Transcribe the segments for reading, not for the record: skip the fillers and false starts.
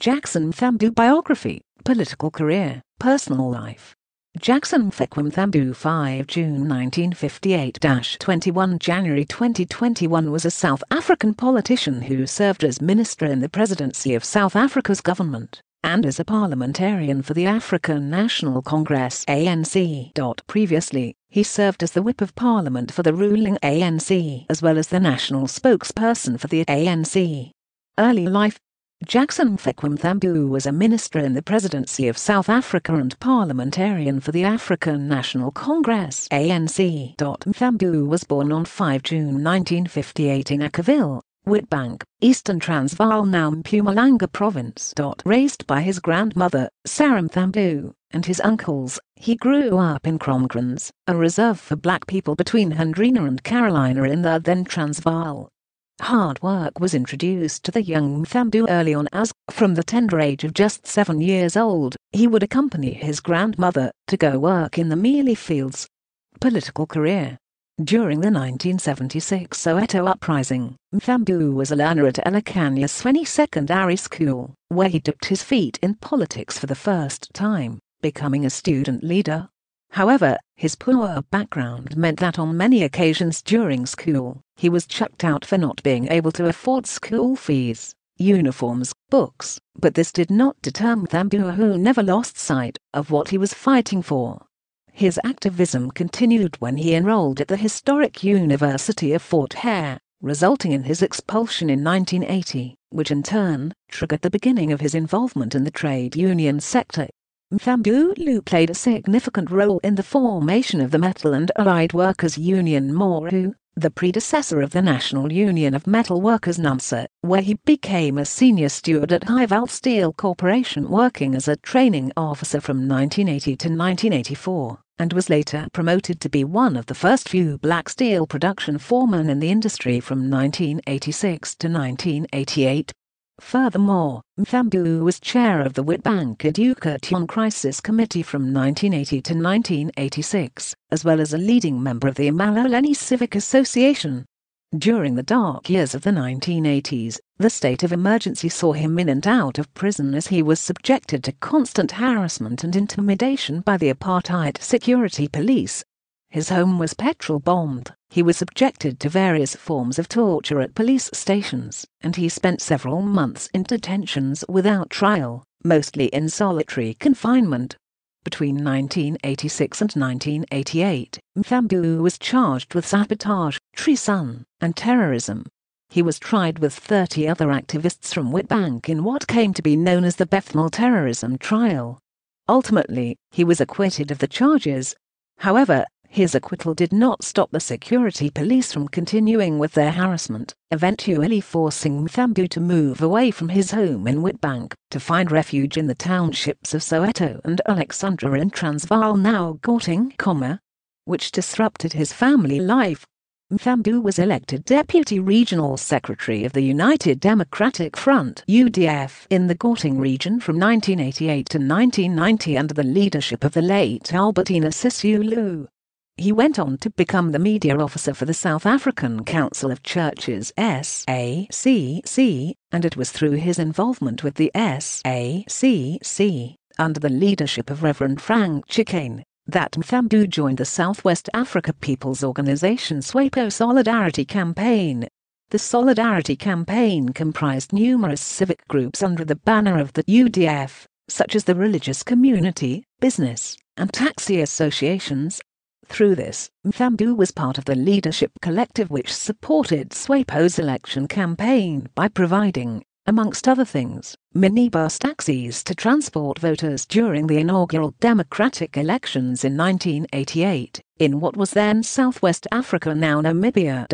Jackson Mthembu biography, political career, personal life. Jackson Mphikwa Mthembu 5 June 1958–21 January 2021 was a South African politician who served as minister in the Presidency of South Africa's government, and as a parliamentarian for the African National Congress (ANC). Previously, he served as the Whip of Parliament for the ruling ANC as well as the national spokesperson for the ANC. Early life. Jackson Mphikwa Mthembu was a minister in the Presidency of South Africa and parliamentarian for the African National Congress (ANC). Mthembu was born on 5 June 1958 in Ekerville, Witbank, Eastern Transvaal, now Mpumalanga Province. Raised by his grandmother, Sarah Mthembu, and his uncles, he grew up in Kromkrans, a reserve for black people between Hendrina and Carolina in the then Transvaal. Hard work was introduced to the young Mthembu early on as, from the tender age of just 7 years old, he would accompany his grandmother to go work in the mealie fields. Political career. During the 1976 Soweto uprising, Mthembu was a learner at Elekanya Secondary School, where he dipped his feet in politics for the first time, becoming a student leader. However, his poor background meant that on many occasions during school, he was chucked out for not being able to afford school fees, uniforms, books, but this did not deter Mthembu, who never lost sight of what he was fighting for. His activism continued when he enrolled at the historic University of Fort Hare, resulting in his expulsion in 1980, which in turn triggered the beginning of his involvement in the trade union sector. Mthembu played a significant role in the formation of the Metal and Allied Workers Union MORU, the predecessor of the National Union of Metal Workers NUMSA, where he became a senior steward at Highveld Steel Corporation, working as a training officer from 1980 to 1984, and was later promoted to be one of the first few black steel production foremen in the industry from 1986 to 1988. Furthermore, Mthembu was chair of the Witbank Education Crisis Committee from 1980 to 1986, as well as a leading member of the Emaloleni Civic Association. During the dark years of the 1980s, the state of emergency saw him in and out of prison as he was subjected to constant harassment and intimidation by the apartheid security police. His home was petrol-bombed, he was subjected to various forms of torture at police stations, and he spent several months in detentions without trial, mostly in solitary confinement. Between 1986 and 1988, Mthembu was charged with sabotage, treason, and terrorism. He was tried with 30 other activists from Witbank in what came to be known as the Bethnal terrorism trial. Ultimately, he was acquitted of the charges. However, his acquittal did not stop the security police from continuing with their harassment, eventually forcing Mthembu to move away from his home in Witbank to find refuge in the townships of Soweto and Alexandra in Transvaal, now Gauteng, which disrupted his family life. Mthembu was elected Deputy Regional Secretary of the United Democratic Front (UDF) in the Gauteng region from 1988 to 1990 under the leadership of the late Albertina Sisulu. He went on to become the media officer for the South African Council of Churches (SACC), and it was through his involvement with the SACC, under the leadership of Reverend Frank Chikane, that Mthembu joined the Southwest Africa People's Organisation SWAPO Solidarity Campaign. The Solidarity Campaign comprised numerous civic groups under the banner of the UDF, such as the religious community, business, and taxi associations. Through this, Mthembu was part of the leadership collective which supported SWAPO's election campaign by providing, amongst other things, minibus taxis to transport voters during the inaugural democratic elections in 1988, in what was then Southwest Africa, now Namibia.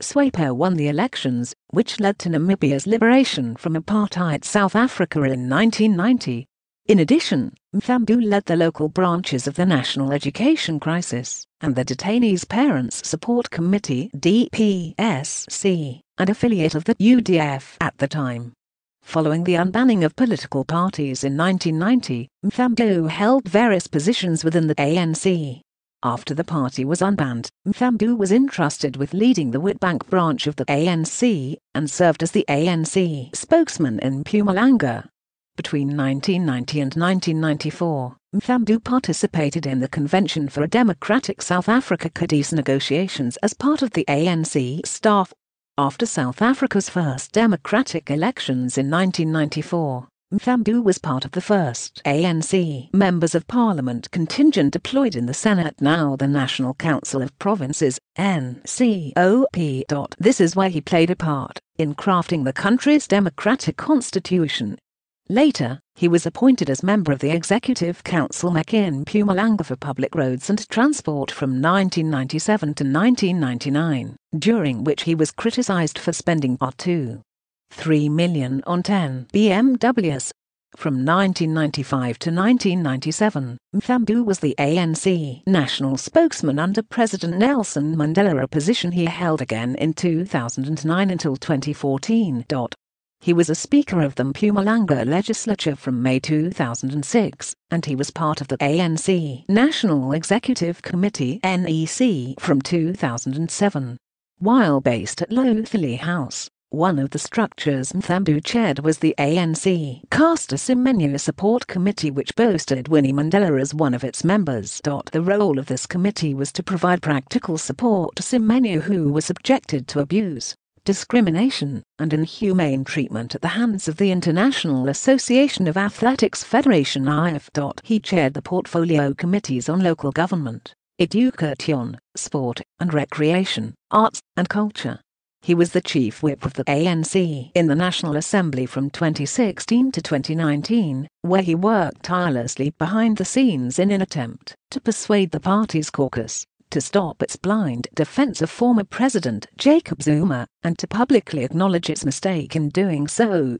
SWAPO won the elections, which led to Namibia's liberation from apartheid South Africa in 1990. In addition, Mthembu led the local branches of the National Education Crisis and the Detainees Parents Support Committee (DPSC), an affiliate of the UDF at the time. Following the unbanning of political parties in 1990, Mthembu held various positions within the ANC. After the party was unbanned, Mthembu was entrusted with leading the Witbank branch of the ANC and served as the ANC spokesman in Mpumalanga. Between 1990 and 1994, Mthembu participated in the Convention for a Democratic South Africa CODES negotiations as part of the ANC staff. After South Africa's first democratic elections in 1994, Mthembu was part of the first ANC Members of Parliament contingent deployed in the Senate, now the National Council of Provinces, NCOP. This is where he played a part in crafting the country's democratic constitution. Later, he was appointed as member of the Executive Council in Mpumalanga for Public Roads and Transport from 1997 to 1999, during which he was criticised for spending R2.3 million on 10 BMWs. From 1995 to 1997, Mthembu was the ANC national spokesman under President Nelson Mandela, a position he held again in 2009 until 2014. He was a Speaker of the Mpumalanga legislature from May 2006, and he was part of the ANC National Executive Committee (NEC) from 2007. While based at Lothley House, one of the structures Mthembu chaired was the ANC Caster Semenya Support Committee, which boasted Winnie Mandela as one of its members. The role of this committee was to provide practical support to Semenya, who was subjected to abuse, discrimination, and inhumane treatment at the hands of the International Association of Athletics Federation (IF). He chaired the portfolio committees on local government, education, sport and recreation, arts and culture. He was the chief whip of the ANC in the National Assembly from 2016 to 2019, where he worked tirelessly behind the scenes in an attempt to persuade the party's caucus to stop its blind defense of former President Jacob Zuma, and to publicly acknowledge its mistake in doing so.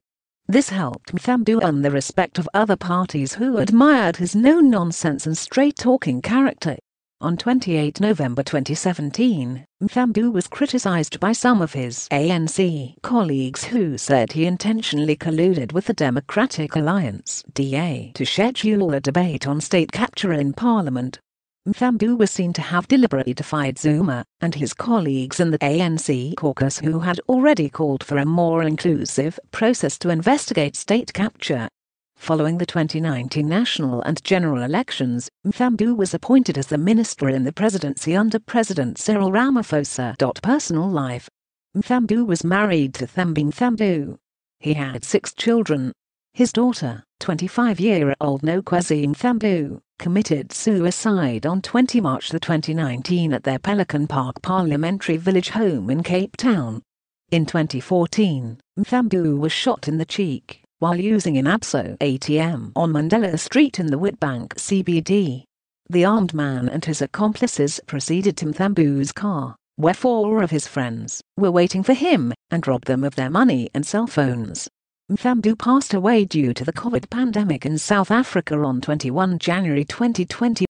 This helped Mthembu earn the respect of other parties who admired his no-nonsense and straight-talking character. On 28 November 2017, Mthembu was criticised by some of his ANC colleagues who said he intentionally colluded with the Democratic Alliance (DA) to schedule a debate on state capture in Parliament. Mthembu was seen to have deliberately defied Zuma and his colleagues in the ANC caucus, who had already called for a more inclusive process to investigate state capture. Following the 2019 national and general elections, Mthembu was appointed as the minister in the presidency under President Cyril Ramaphosa. Personal life. Mthembu was married to Thembi Mthembu. He had 6 children. His daughter, 25-year-old Nokwezi Mthembu, committed suicide on 20 March 2019 at their Pelican Park Parliamentary Village home in Cape Town. In 2014, Mthembu was shot in the cheek while using an Absa ATM on Mandela Street in the Witbank CBD. The armed man and his accomplices proceeded to Mthembu's car, where 4 of his friends were waiting for him, and robbed them of their money and cell phones. Mthembu passed away due to the COVID pandemic in South Africa on 21 January 2020.